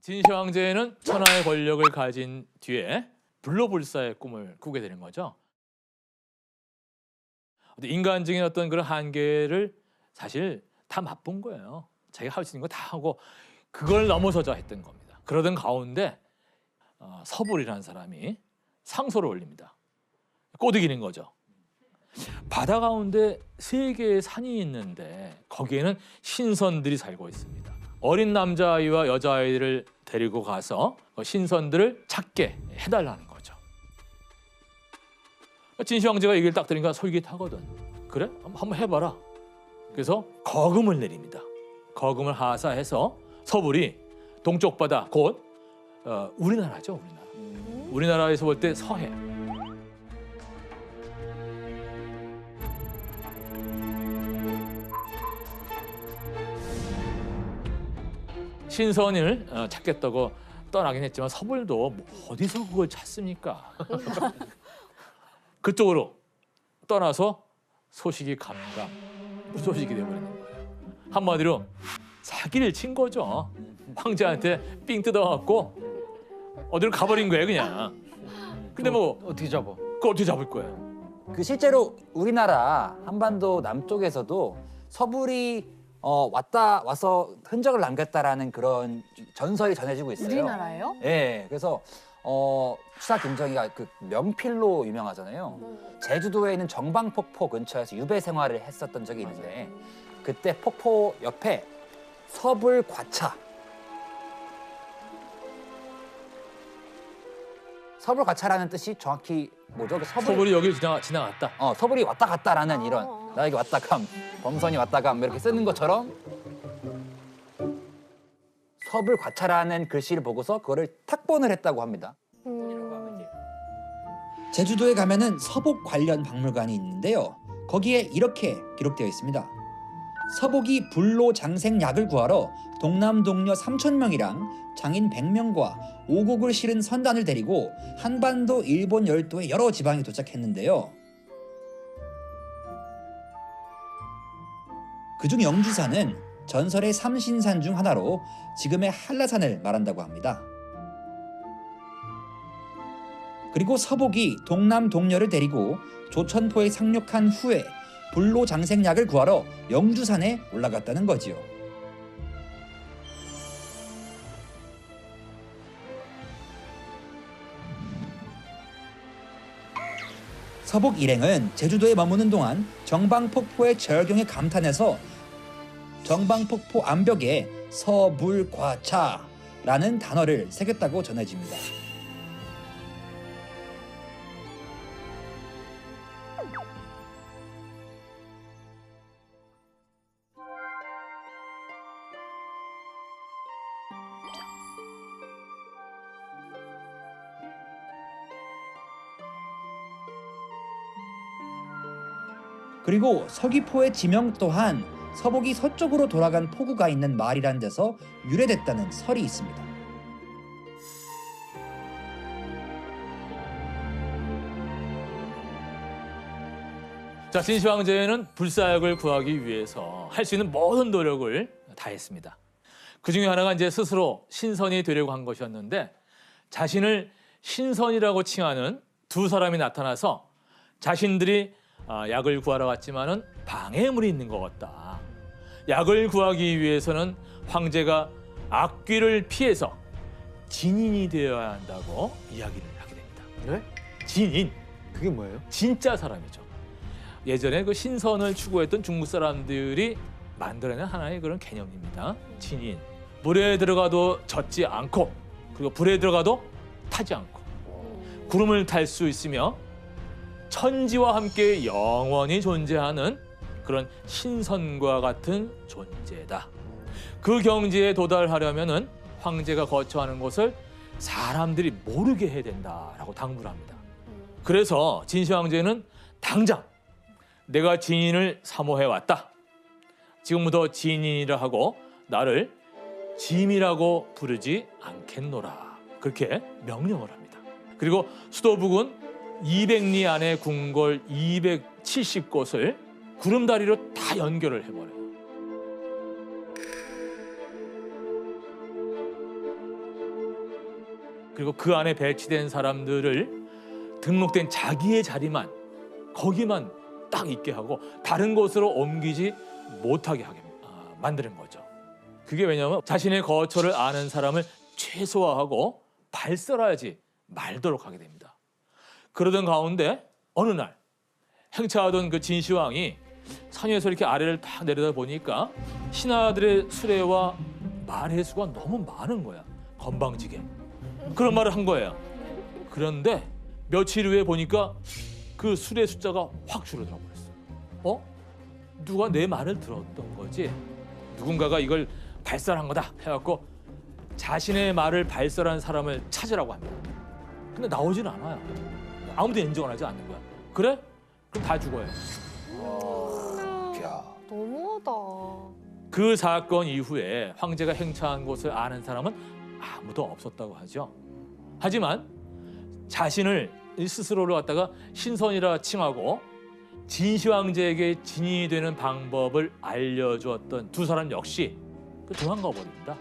진시 황제는 천하의 권력을 가진 뒤에 불로불사의 꿈을 꾸게 되는 거죠. 인간적인 어떤 그런 한계를 사실 다 맛본 거예요. 자기가 할 수 있는 거 다 하고 그걸 넘어서자 했던 겁니다. 그러던 가운데 서불이라는 사람이 상소를 올립니다. 꼬드기는 거죠. 바다 가운데 3개의 산이 있는데 거기에는 신선들이 살고 있습니다. 어린 남자아이와 여자아이를 데리고 가서 신선들을 찾게 해달라는 거죠. 진시 황제가 얘기를 딱 들으니까 솔깃하거든. 그래? 한번 해봐라. 그래서 거금을 내립니다. 거금을 하사해서 서불이 동쪽 바다 곧 우리나라죠, 우리나라. 우리나라에서 볼 때 서해. 신선을 찾겠다고 떠나긴 했지만 서불도 뭐 어디서 그걸 찾습니까? 그쪽으로 떠나서 소식이 감감, 무소식이 돼버리는 거예요. 한마디로 사기를 친 거죠. 황제한테 삥 뜯어갖고 어디로 가버린 거예요, 그냥. 근데 뭐 어떻게 잡아? 그거 어떻게 잡을 거예요? 그 실제로 우리나라 한반도 남쪽에서도 서불이 왔다 와서 흔적을 남겼다라는 그런 전설이 전해지고 있어요. 우리나라예요? 예, 그래서 추사 김정희가 그 명필로 유명하잖아요. 제주도에 있는 정방폭포 근처에서 유배 생활을 했었던 적이 있는데 그때 폭포 옆에 서불 과차. 서불 과차라는 뜻이 정확히 뭐죠? 그 서불이 여기를 지나갔다. 서불이 왔다 갔다라는 이런 나에게 왔다 감, 범선이 왔다 감 이렇게 쓰는 것처럼 서불 과차라는 글씨를 보고서 그거를 탁본을 했다고 합니다. 제주도에 가면은 서복 관련 박물관이 있는데요. 거기에 이렇게 기록되어 있습니다. 서복이 불로 장생약을 구하러 동남동녀 3,000명이랑 장인 100명과 오곡을 실은 선단을 데리고 한반도 일본 열도의 여러 지방에 도착했는데요. 그중 영주산은 전설의 삼신산 중 하나로 지금의 한라산을 말한다고 합니다. 그리고 서복이 동남동녀를 데리고 조천포에 상륙한 후에 불로 장생약을 구하러 영주산에 올라갔다는 거지요. 서복 일행은 제주도에 머무는 동안 정방폭포의 절경에 감탄해서 정방폭포 암벽에 서불과차라는 단어를 새겼다고 전해집니다. 그리고 서귀포의 지명 또한 서복이 서쪽으로 돌아간 포구가 있는 마을이라는 데서 유래됐다는 설이 있습니다. 자, 진시 황제는 불사약을 구하기 위해서 할 수 있는 모든 노력을 다했습니다. 그 중에 하나가 이제 스스로 신선이 되려고 한 것이었는데 자신을 신선이라고 칭하는 2사람이 나타나서 자신들이 약을 구하러 갔지만은 방해물이 있는 것 같다. 약을 구하기 위해서는 황제가 악귀를 피해서 진인이 되어야 한다고 이야기를 하게 됩니다. 네? 진인, 그게 뭐예요? 진짜 사람이죠. 예전에 그 신선을 추구했던 중국 사람들이 만들어낸 하나의 그런 개념입니다. 진인. 물에 들어가도 젖지 않고 그리고 불에 들어가도 타지 않고 구름을 탈 수 있으며 천지와 함께 영원히 존재하는 그런 신선과 같은 존재다. 그 경지에 도달하려면은 황제가 거처하는 곳을 사람들이 모르게 해야 된다라고 당부를 합니다. 그래서 진시 황제는 당장 내가 진인을 사모해 왔다. 지금부터 진인이라 하고 나를 짐이라고 부르지 않겠노라. 그렇게 명령을 합니다. 그리고 수도북은 200리 안에 궁궐 270곳을 구름다리로 다 연결을 해버려요. 그리고 그 안에 배치된 사람들을 등록된 자기의 자리만 거기만 딱 있게 하고 다른 곳으로 옮기지 못하게 하게 만드는 거죠. 그게 왜냐하면 자신의 거처를 아는 사람을 최소화하고 발설하지 말도록 하게 됩니다. 그러던 가운데 어느 날 행차하던 그 진시황이 산 위에서 이렇게 아래를 딱 내려다 보니까 신하들의 수레와 말의 수가 너무 많은 거야. 건방지게. 그런 말을 한 거예요. 그런데 며칠 후에 보니까 그 수레 숫자가 확 줄어들어 버렸어. 누가 내 말을 들었던 거지? 누군가가 이걸 발설한 거다 해갖고 자신의 말을 발설한 사람을 찾으라고 합니다. 근데 나오지는 않아요. 아무도 인정을 하지 않는 거야. 그래? 그럼 다 죽어요. 야. 너무하다. 그 사건 이후에 황제가 행차한 곳을 아는 사람은 아무도 없었다고 하죠. 하지만 자신을 스스로를 갖다가 신선이라 칭하고 진시 황제에게 진인이 되는 방법을 알려주었던 두 사람 역시 도망가 버립니다.